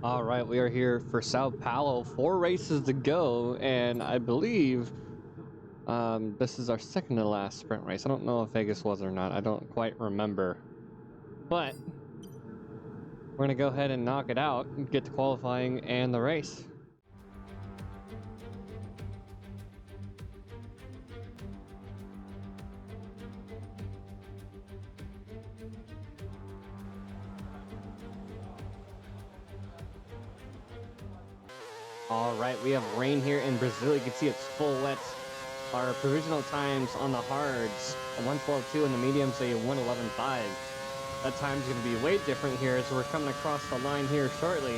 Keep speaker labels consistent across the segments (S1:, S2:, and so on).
S1: All right, we are here for Sao Paulo. 4 races to go, and I believe this is our second to last sprint race. I don't know if Vegas was or not. I don't quite remember. But we're going to go ahead and knock it out and get to qualifying and the race. All right, we have rain here in Brazil. You can see it's full wet. Our provisional times on the hards, a 1:12.2, and the mediums a 1:11.5. That time's going to be way different here as we're coming across the line here shortly.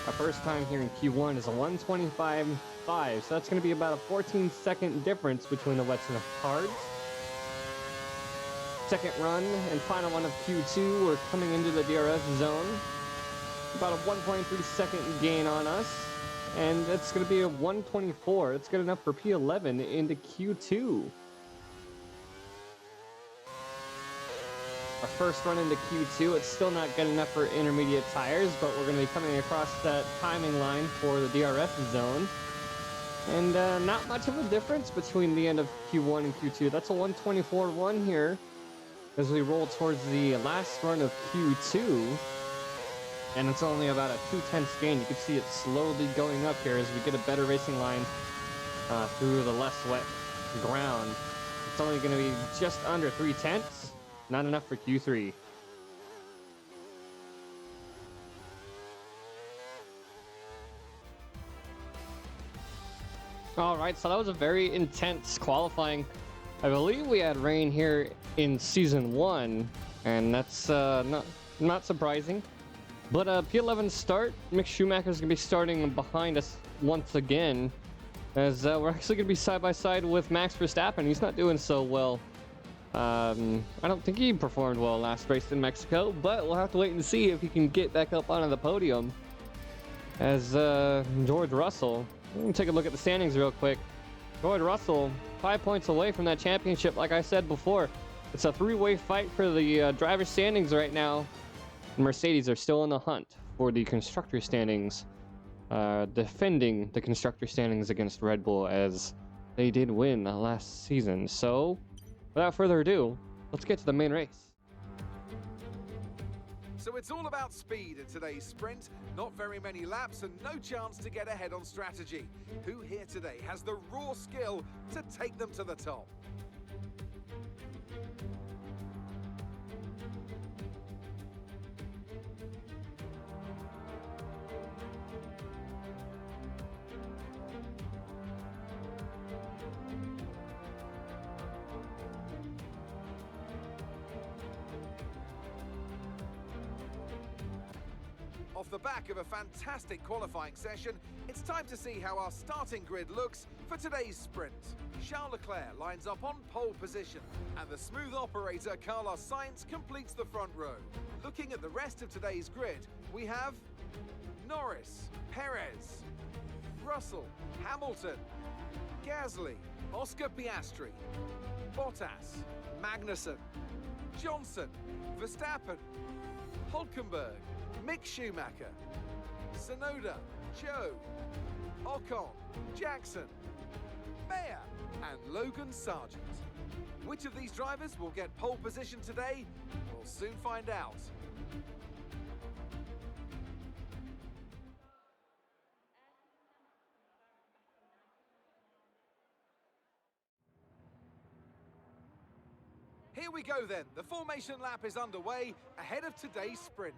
S1: Our first time here in Q1 is a 1:25.5, so that's going to be about a 14-second difference between the wets and the hards. Second run and final one of Q2, we're coming into the DRS zone. About a 1.3 second gain on us. And it's going to be a 1:24. It's good enough for P11 into Q2. Our first run into Q2, it's still not good enough for intermediate tires, but we're going to be coming across that timing line for the DRS zone. And not much of a difference between the end of Q1 and Q2. That's a 1:24.1 here as we roll towards the last run of Q2. And it's only about a 0.2 gain. You can see it slowly going up here as we get a better racing line through the less wet ground. It's only going to be just under 0.3, not enough for Q3. All right, so that was a very intense qualifying. I believe we had rain here in season 1, and that's not surprising. But P11 start, Mick Schumacher's going to be starting behind us once again, as we're actually going to be side by side with Max Verstappen. He's not doing so well. I don't think he performed well last race in Mexico, but we'll have to wait and see if he can get back up onto the podium. As George Russell, let me take a look at the standings real quick. George Russell, 5 points away from that championship. Like I said before, it's a three-way fight for the driver's standings right now. Mercedes are still in the hunt for the constructor standings, defending the constructor standings against Red Bull as they did win last season. So, without further ado, let's get to the main race.
S2: So it's all about speed in today's sprint. Not very many laps and no chance to get ahead on strategy. Who here today has the raw skill to take them to the top? Off the back of a fantastic qualifying session, it's time to see how our starting grid looks for today's sprint. Charles Leclerc lines up on pole position, and the smooth operator Carlos Sainz completes the front row. Looking at the rest of today's grid, we have Norris, Perez, Russell, Hamilton, Gasly, Oscar Piastri, Bottas, Magnussen, Johnson, Verstappen, Hülkenberg, Mick Schumacher, Tsunoda, Joe, Ocon, Jackson, Mayer, and Logan Sargent. Which of these drivers will get pole position today? We'll soon find out. Here we go then. The formation lap is underway ahead of today's sprint.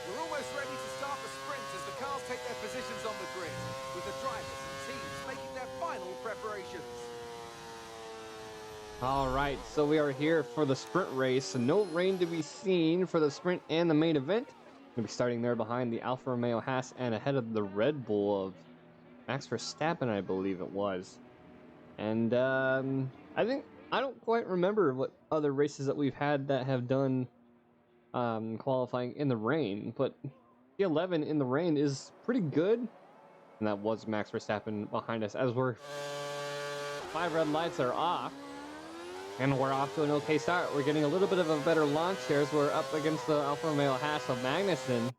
S2: We're almost ready to start the sprint as the cars take their positions on the grid, with the drivers and teams making their final preparations.
S1: All right, so we are here for the sprint race. No rain to be seen for the sprint and the main event. We'll be starting there behind the Alfa Romeo Haas and ahead of the Red Bull of Max Verstappen, I believe it was. And I don't quite remember what other races that we've had that have done qualifying in the rain, but P11 in the rain is pretty good. And that was Max Verstappen behind us as we're 5 red lights are off. And we're off to an okay start. We're getting a little bit of a better launch here as we're up against the Alfa Romeo Haas of Magnussen.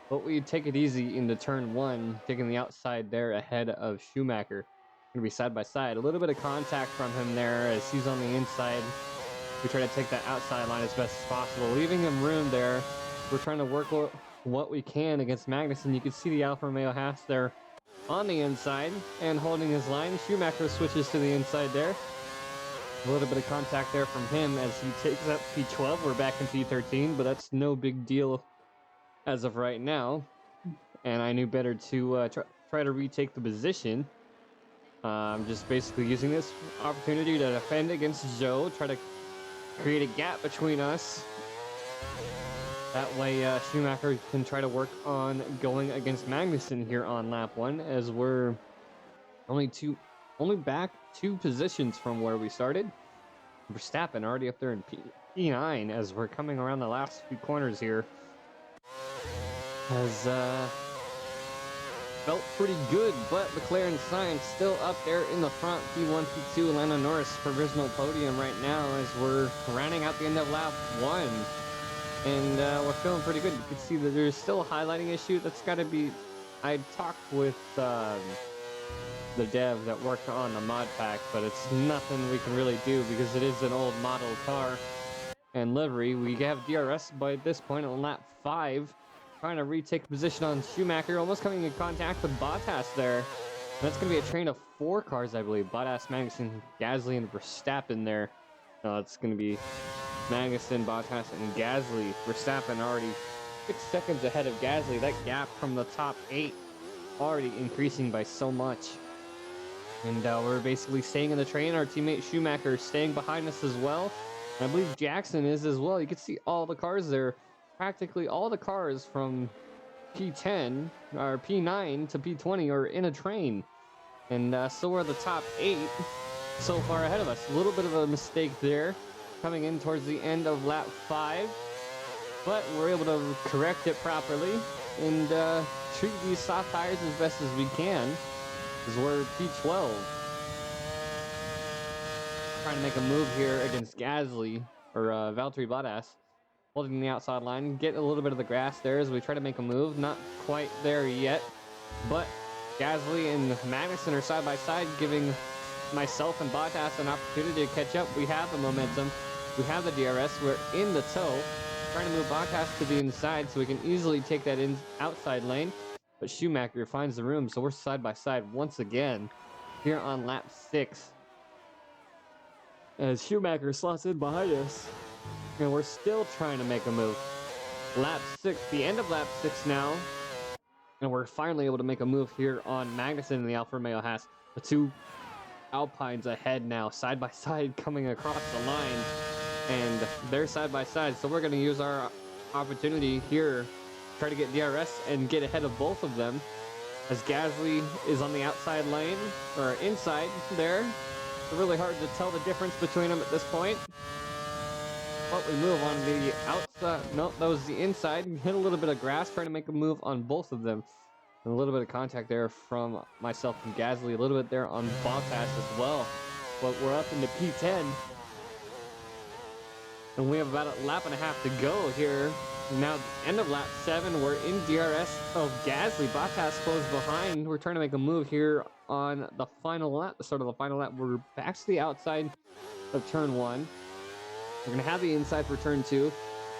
S1: But we take it easy into turn 1, taking the outside there ahead of Schumacher. Gonna be side by side. A little bit of contact from him there as he's on the inside. We try to take that outside line as best as possible, leaving him room there. We're trying to work what we can against Magnussen. You can see the Alfa Romeo Haas there on the inside and holding his line. Schumacher switches to the inside there. A little bit of contact there from him as he takes up P12. We're back in P13, but that's no big deal as of right now. And I knew better to try to retake the position. I'm just basically using this opportunity to defend against Joe, try to create a gap between us. That way Schumacher can try to work on going against Magnussen here on lap 1, as we're only back 2 positions from where we started. Verstappen already up there in P9 as we're coming around the last few corners here. Has felt pretty good, but Leclerc and Sainz still up there in the front. P1, P2, Lando Norris provisional podium right now as we're rounding out the end of lap 1. And we're feeling pretty good. You can see that there's still a highlighting issue. That's got to be... I talked with the dev that worked on the mod pack, but it's nothing we can really do because it is an old model car and livery. We have DRS by this point on lap 5. Trying to retake position on Schumacher, almost coming in contact with Bottas there. That's going to be a train of 4 cars, I believe. Bottas, Magnussen, Gasly, and Verstappen there. No, it's going to be Magnussen, Bottas, and Gasly. Verstappen already 6 seconds ahead of Gasly. That gap from the top 8 already increasing by so much. And we're basically staying in the train. Our teammate Schumacher is staying behind us as well. And I believe Jackson is as well. You can see all the cars there. Practically all the cars from P10 or P9 to P20 are in a train, and so are the top 8 so far ahead of us. A little bit of a mistake there coming in towards the end of lap 5, but we're able to correct it properly and treat these soft tires as best as we can, as we're P12. Trying to make a move here against Gasly or Valtteri Bottas. Holding the outside line, get a little bit of the grass there as we try to make a move. Not quite there yet, but Gasly and Magnussen are side by side, giving myself and Bottas an opportunity to catch up. We have the momentum, we have the DRS, we're in the tow, trying to move Bottas to the inside so we can easily take that outside lane, but Schumacher finds the room, so we're side by side once again here on lap 6 as Schumacher slots in behind us. And we're still trying to make a move. Lap 6, the end of lap 6 now. And we're finally able to make a move here on Magnussen and the Alfa Romeo Haas. The 2 Alpines ahead now, side by side, coming across the line. And they're side by side, so we're going to use our opportunity here. Try to get DRS and get ahead of both of them. As Gasly is on the outside lane, or inside there. It's really hard to tell the difference between them at this point. But we move on the outside. Nope, that was the inside. Hit a little bit of grass, trying to make a move on both of them. And a little bit of contact there from myself and Gasly. A little bit there on Bottas as well. But we're up into P10. And we have about a lap and a half to go here. Now, end of lap 7, we're in DRS of Gasly. Bottas close behind. We're trying to make a move here on the final lap, the start of the final lap. We're back to the outside of turn 1. We're going to have the inside for turn 2,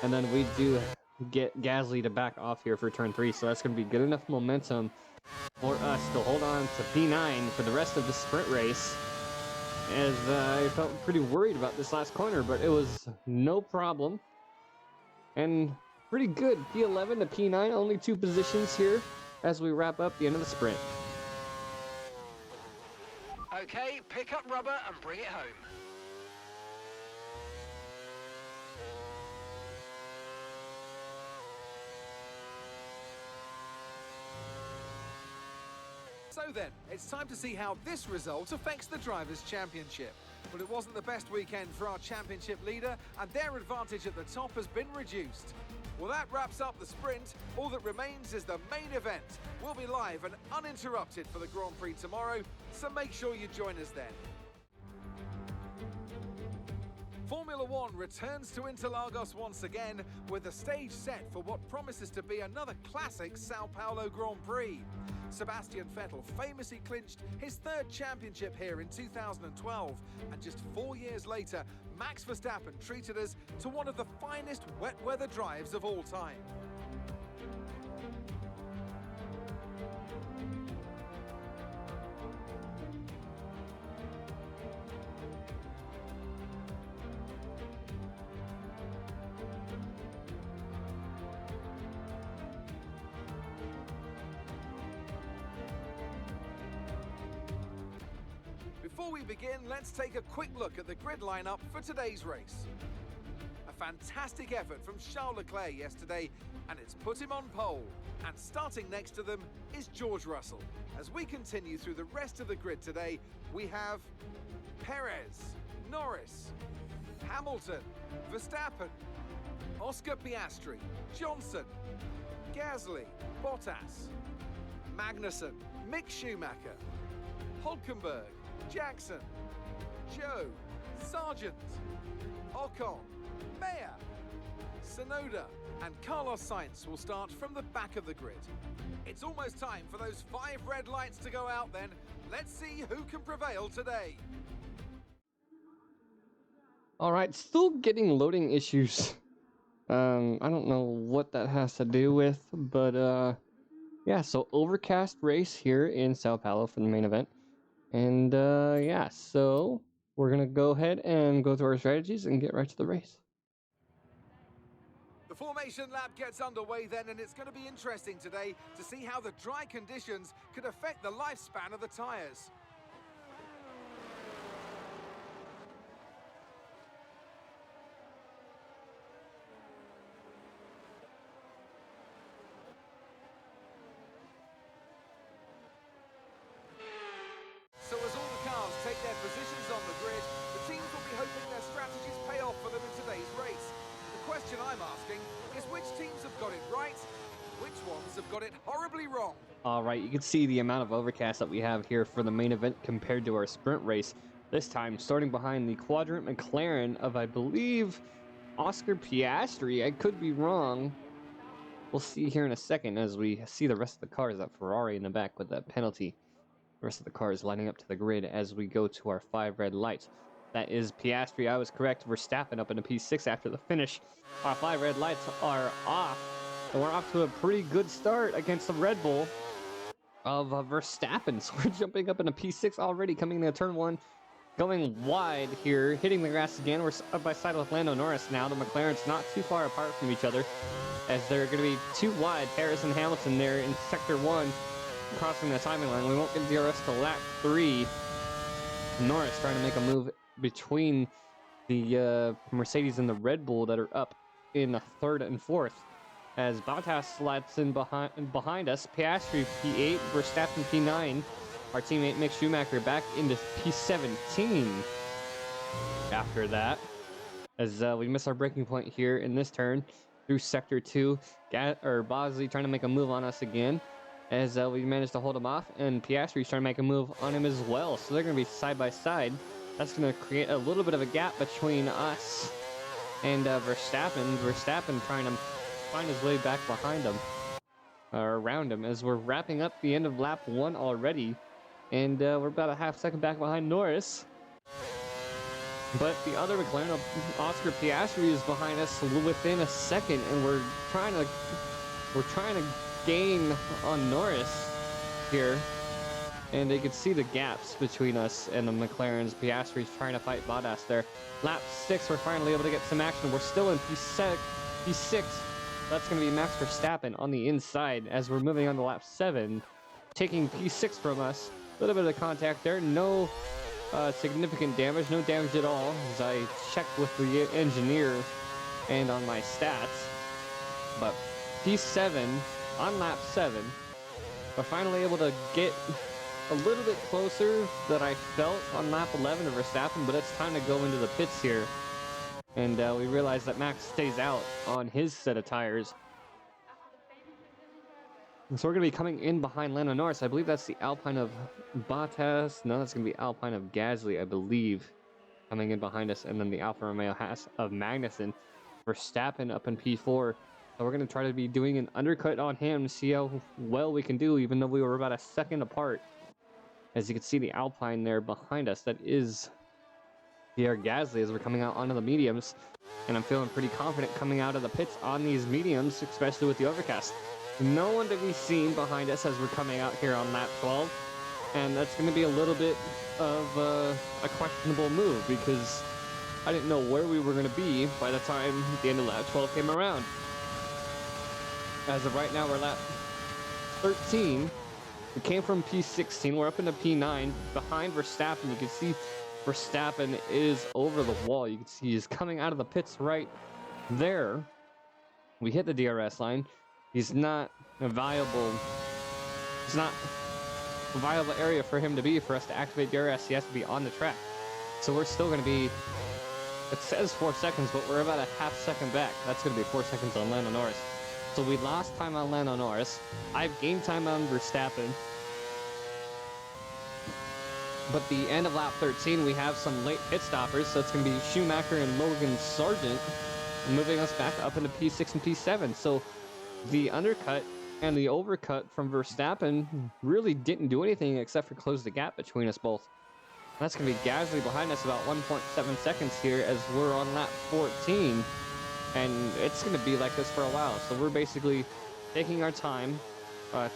S1: and then we do get Gasly to back off here for turn 3, so that's going to be good enough momentum for us to hold on to P9 for the rest of the sprint race, as I felt pretty worried about this last corner, but it was no problem, and pretty good. P11 to P9, only 2 positions here as we wrap up the end of the sprint.
S3: Okay, pick up rubber and bring it home.
S2: So then, it's time to see how this result affects the Drivers' Championship. But it wasn't the best weekend for our championship leader, and their advantage at the top has been reduced. Well, that wraps up the sprint. All that remains is the main event. We'll be live and uninterrupted for the Grand Prix tomorrow, so make sure you join us then. Formula One returns to Interlagos once again, with the stage set for what promises to be another classic Sao Paulo Grand Prix. Sebastian Vettel famously clinched his third championship here in 2012, and just 4 years later, Max Verstappen treated us to one of the finest wet weather drives of all time. Before we begin, let's take a quick look at the grid lineup for today's race. A fantastic effort from Charles Leclerc yesterday, and it's put him on pole. And starting next to them is George Russell. As we continue through the rest of the grid today, we have Perez, Norris, Hamilton, Verstappen, Oscar Piastri, Johnson, Gasly, Bottas, Magnussen, Mick Schumacher, Hulkenberg, Jackson, Joe, Sargent, Ocon, Mayer, Sonoda, and Carlos Sainz will start from the back of the grid. It's almost time for those 5 red lights to go out then. Let's see who can prevail today.
S1: All right, still getting loading issues. I don't know what that has to do with, but yeah, so overcast race here in Sao Paulo for the main event. And yeah, so we're going to go ahead and go through our strategies and get right to the race.
S2: The formation lap gets underway then, and it's going to be interesting today to see how the dry conditions could affect the lifespan of the tyres. So as all the cars take their positions on the grid, the teams will be hoping their strategies pay off for them in today's race. The question I'm asking is which teams have got it right, which ones have got it horribly wrong.
S1: All right, you can see the amount of overcast that we have here for the main event compared to our sprint race. This time, starting behind the quadrant McLaren of, I believe, Oscar Piastri. I could be wrong. We'll see here in a second as we see the rest of the cars. That Ferrari in the back with that penalty. The rest of the cars lining up to the grid as we go to our 5 red lights. That is Piastri. I was correct. Verstappen up in a P6 after the finish. Our 5 red lights are off. And we're off to a pretty good start against the Red Bull of Verstappen. So we're jumping up in a P6 already, coming into turn 1. Going wide here, hitting the grass again. We're up by side with Lando Norris now. The McLaren's not too far apart from each other, as they're going to be too wide. Perez and Hamilton there in sector 1. Crossing the timing line. We won't get the rest to lap 3. Norris trying to make a move between the Mercedes and the Red Bull that are up in the 3rd and 4th. As Bottas slides in behind us. Piastri P8, Verstappen P9. Our teammate Mick Schumacher back into P17. After that, as we miss our braking point here in this turn through sector 2. Bosley trying to make a move on us again, as we managed to hold him off, and Piastri's trying to make a move on him as well. So they're going to be side by side. That's going to create a little bit of a gap between us and Verstappen. Verstappen trying to find his way back behind him, or around him, as we're wrapping up the end of lap 1 already. And we're about a half second back behind Norris. But the other McLaren, Oscar Piastri, is behind us within a second, and we're trying to gain on Norris here. And you can see the gaps between us and the McLarens. Piastri's trying to fight Bottas there. Lap 6, we're finally able to get some action. We're still in P6. That's going to be Max Verstappen on the inside as we're moving on to lap 7, taking P6 from us. A little bit of contact there. No significant damage. No damage at all, as I checked with the engineer and on my stats. But P7 on lap 7. We're finally able to get a little bit closer than I felt on lap 11 to Verstappen, but it's time to go into the pits here. And we realize that Max stays out on his set of tires. And so we're going to be coming in behind Lando Norris. I believe that's the Alpine of Bottas. No, that's going to be Alpine of Gasly, I believe, coming in behind us. And then the Alfa Romeo Haas of Magnussen. Verstappen up in P4. So we're going to try to be doing an undercut on him to see how well we can do, even though we were about a second apart. As you can see the Alpine there behind us, that is Pierre Gasly as we're coming out onto the mediums. And I'm feeling pretty confident coming out of the pits on these mediums, especially with the overcast. No one to be seen behind us as we're coming out here on lap 12. And that's going to be a little bit of a questionable move because I didn't know where we were going to be by the time the end of lap 12 came around. As of right now, we're lap 13. We came from P16. We're up into P9 behind Verstappen. You can see Verstappen is over the wall. You can see he's coming out of the pits right there. We hit the DRS line. He's not a viable. It's not a viable area for him to be for us to activate DRS. He has to be on the track. So we're still going to be. It says 4 seconds, but we're about a half second back. That's going to be 4 seconds on Lando Norris. So we lost time on Lando Norris. I've gained time on Verstappen. But the end of lap 13, we have some late pit stoppers. So it's going to be Schumacher and Logan Sargent moving us back up into P6 and P7. So the undercut and the overcut from Verstappen really didn't do anything except for close the gap between us both. That's going to be Gasly behind us about 1.7 seconds here as we're on lap 14. And it's going to be like this for a while. So we're basically taking our time,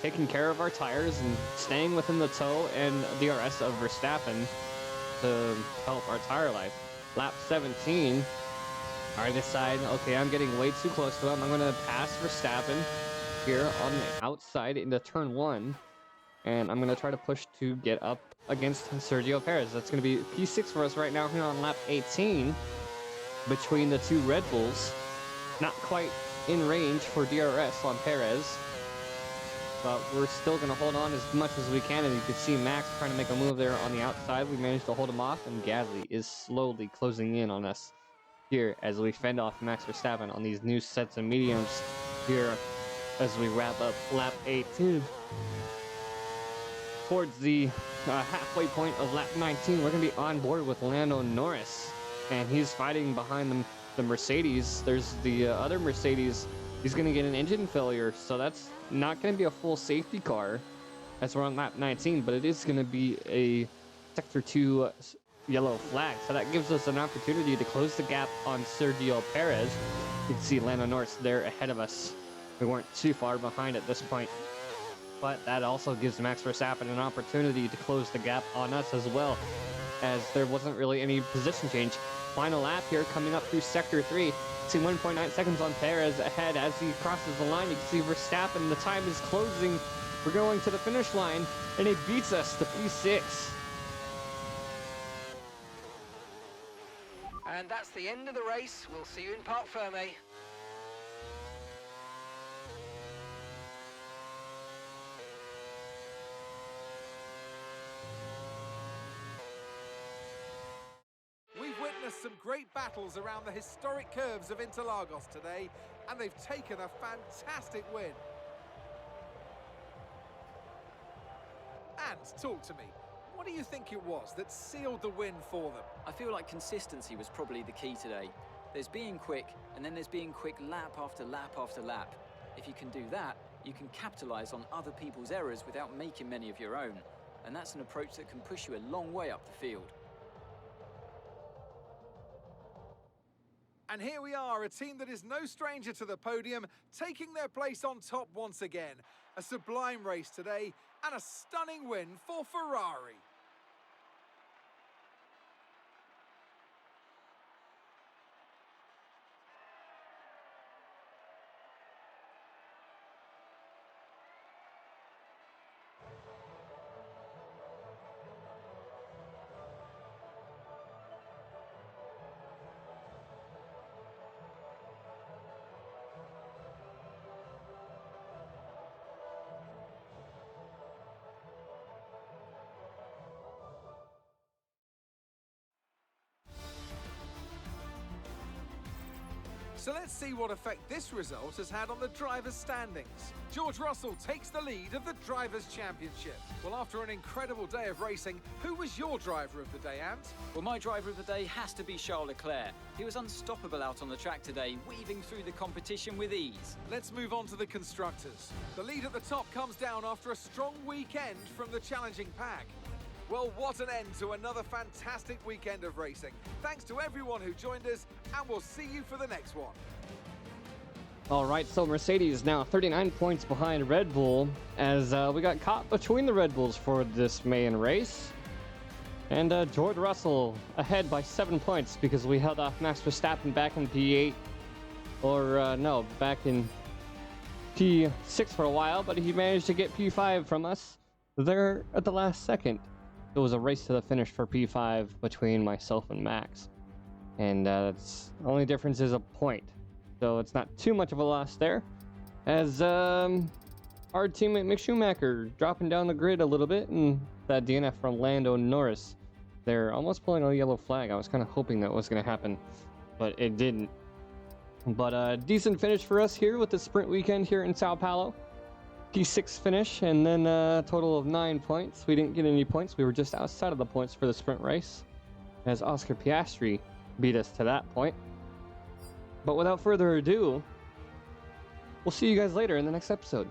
S1: taking care of our tires and staying within the toe and DRS of Verstappen to help our tire life. Lap 17, I decide, okay, I'm getting way too close to him. I'm going to pass Verstappen here on the outside into turn 1. And I'm going to try to push to get up against Sergio Perez. That's going to be P6 for us right now here on lap 18 between the two Red Bulls. Not quite in range for DRS on Perez, but we're still going to hold on as much as we can. And you can see Max trying to make a move there on the outside. We managed to hold him off, and Gasly is slowly closing in on us here as we fend off Max Verstappen on these new sets of mediums here as we wrap up lap 18. Towards the halfway point of lap 19, we're going to be on board with Lando Norris, and he's fighting behind the Mercedes. There's the other Mercedes. He's going to get an engine failure, so that's not going to be a full safety car as we're on lap 19, but it is going to be a Sector 2 yellow flag, so that gives us an opportunity to close the gap on Sergio Perez. You can see Lando Norris there ahead of us. We weren't too far behind at this point, but that also gives Max Verstappen an opportunity to close the gap on us as well, as there wasn't really any position change. Final lap here coming up through Sector 3. See 1.9 seconds on Perez ahead as he crosses the line. You can see Verstappen, the time is closing. We're going to the finish line, and he beats us to P6.
S3: And that's the end of the race. We'll see you in Parc Fermé.
S2: We've witnessed some great battles around the historic curves of Interlagos today, and they've taken a fantastic win. And talk to me. What do you think it was that sealed the win for them?
S4: I feel like consistency was probably the key today. There's being quick, and then there's being quick lap after lap after lap. If you can do that, you can capitalize on other people's errors without making many of your own. And that's an approach that can push you a long way up the field.
S2: And here we are, a team that is no stranger to the podium, taking their place on top once again. A sublime race today, and a stunning win for Ferrari. So let's see what effect this result has had on the drivers' standings. George Russell takes the lead of the Drivers' Championship. Well, after an incredible day of racing, who was your driver of the day, Ant?
S4: Well, my driver of the day has to be Charles Leclerc. He was unstoppable out on the track today, weaving through the competition with ease.
S2: Let's move on to the constructors. The lead at the top comes down after a strong weekend from the challenging pack. Well, what an end to another fantastic weekend of racing. Thanks to everyone who joined us, and we'll see you for the next one.
S1: All right, so Mercedes now 39 points behind Red Bull as we got caught between the Red Bulls for this main race. And George Russell ahead by 7 points because we held off Max Verstappen back in P8. Or, no, back in P6 for a while, but he managed to get P5 from us there at the last second. It was a race to the finish for P5 between myself and Max. And that's the only difference is a point. So it's not too much of a loss there. As our teammate Mick Schumacher dropping down the grid a little bit, and that DNF from Lando Norris. They're almost pulling a yellow flag. I was kind of hoping that was going to happen, but it didn't. But a decent finish for us here with the sprint weekend here in Sao Paulo. P6 finish, and then a total of 9 points. We didn't get any points. We were just outside of the points for the sprint race, as Oscar Piastri beat us to that point. But without further ado, we'll see you guys later in the next episode.